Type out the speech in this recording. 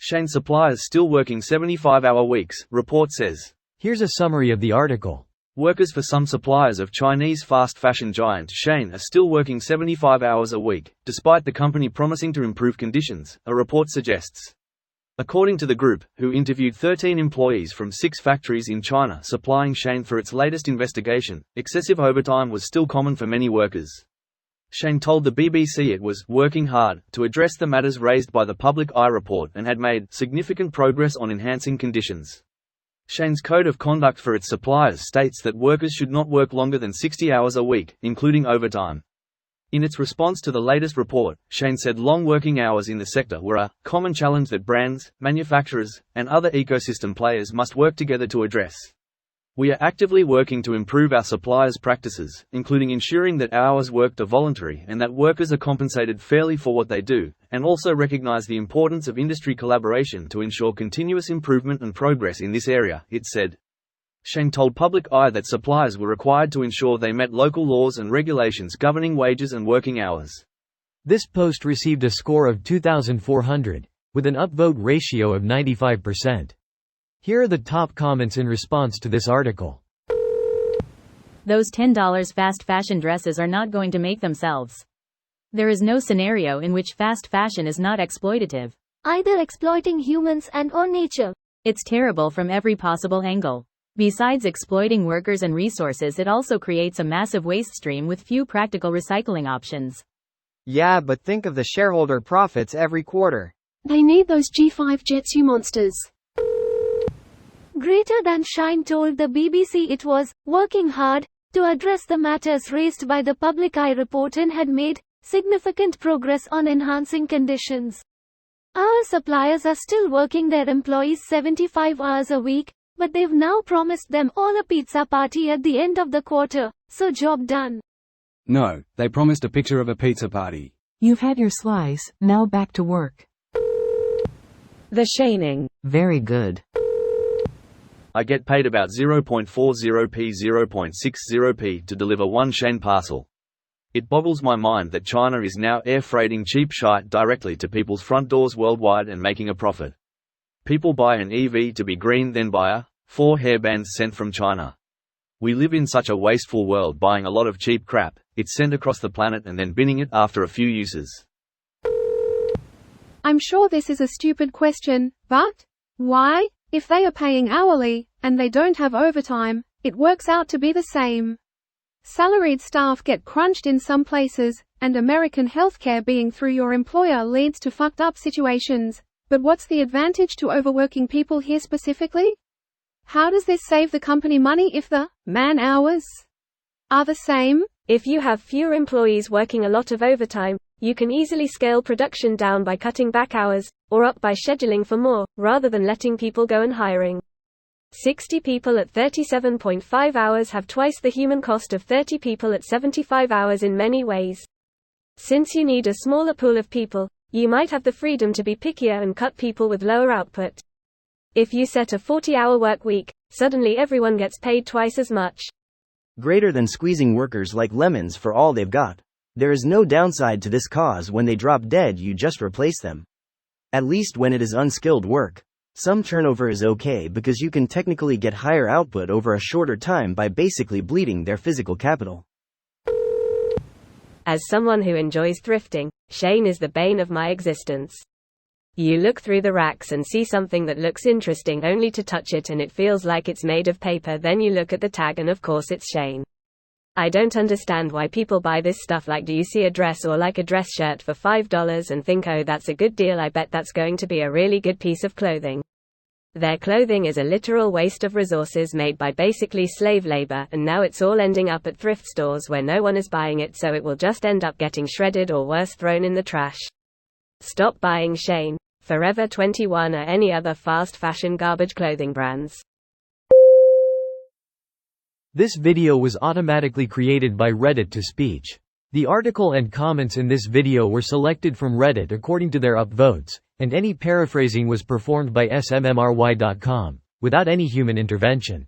Shein suppliers still working 75-hour weeks, report says. Here's a summary of the article. Workers for some suppliers of Chinese fast fashion giant Shein are still working 75 hours a week, despite the company promising to improve conditions, a report suggests. According to the group, who interviewed 13 employees from 6 factories in China supplying Shein for its latest investigation, excessive overtime was still common for many workers. Shein told the BBC it was working hard to address the matters raised by the Public Eye report and had made significant progress on enhancing conditions. Shein's code of conduct for its suppliers states that workers should not work longer than 60 hours a week, including overtime. In its response to the latest report, Shein said long working hours in the sector were a common challenge that brands, manufacturers, and other ecosystem players must work together to address. We are actively working to improve our suppliers' practices, including ensuring that hours worked are voluntary and that workers are compensated fairly for what they do, and also recognize the importance of industry collaboration to ensure continuous improvement and progress in this area, it said. Shein told Public Eye that suppliers were required to ensure they met local laws and regulations governing wages and working hours. This post received a score of 2,400, with an upvote ratio of 95%. Here are the top comments in response to this article. Those $10 fast fashion dresses are not going to make themselves. There is no scenario in which fast fashion is not exploitative. Either exploiting humans and/or nature. It's terrible from every possible angle. Besides exploiting workers and resources, it also creates a massive waste stream with few practical recycling options. Yeah, but think of the shareholder profits every quarter. They need those G5 jets, you monsters. Greater than Shein told the BBC it was working hard to address the matters raised by the Public Eye report and had made significant progress on enhancing conditions. Our suppliers are still working their employees 75 hours a week, but they've now promised them all a pizza party at the end of the quarter, so job done. No, they promised a picture of a pizza party. You've had your slice, now back to work. The Sheining. Very good. I get paid about 0.40p 0.60p to deliver one Shein parcel. It boggles my mind that China is now air freighting cheap shite directly to people's front doors worldwide and making a profit. People buy an EV to be green, then buy 4 hairbands sent from China. We live in such a wasteful world, buying a lot of cheap crap, it's sent across the planet and then binning it after a few uses. I'm sure this is a stupid question, but why? If they are paying hourly, and they don't have overtime, it works out to be the same. Salaried staff get crunched in some places, and American healthcare being through your employer leads to fucked up situations, but what's the advantage to overworking people here specifically? How does this save the company money if the man hours are the same? If you have fewer employees working a lot of overtime, you can easily scale production down by cutting back hours, or up by scheduling for more, rather than letting people go and hiring. 60 people at 37.5 hours have twice the human cost of 30 people at 75 hours in many ways. Since you need a smaller pool of people, you might have the freedom to be pickier and cut people with lower output. If you set a 40-hour work week, suddenly everyone gets paid twice as much. Greater than squeezing workers like lemons for all they've got. There is no downside to this cause. When they drop dead, you just replace them. At least when it is unskilled work. Some turnover is okay because you can technically get higher output over a shorter time by basically bleeding their physical capital. As someone who enjoys thrifting, Shein is the bane of my existence. You look through the racks and see something that looks interesting only to touch it and it feels like it's made of paper, then you look at the tag and of course it's Shein. I don't understand why people buy this stuff. Like, do you see a dress or like a dress shirt for $5 and think, oh, that's a good deal, I bet that's going to be a really good piece of clothing. Their clothing is a literal waste of resources made by basically slave labor, and now it's all ending up at thrift stores where no one is buying it, so it will just end up getting shredded or worse, thrown in the trash. Stop buying Shein, Forever 21 or any other fast fashion garbage clothing brands. This video was automatically created by Reddit to speech. The article and comments in this video were selected from Reddit according to their upvotes, and any paraphrasing was performed by smmry.com, without any human intervention.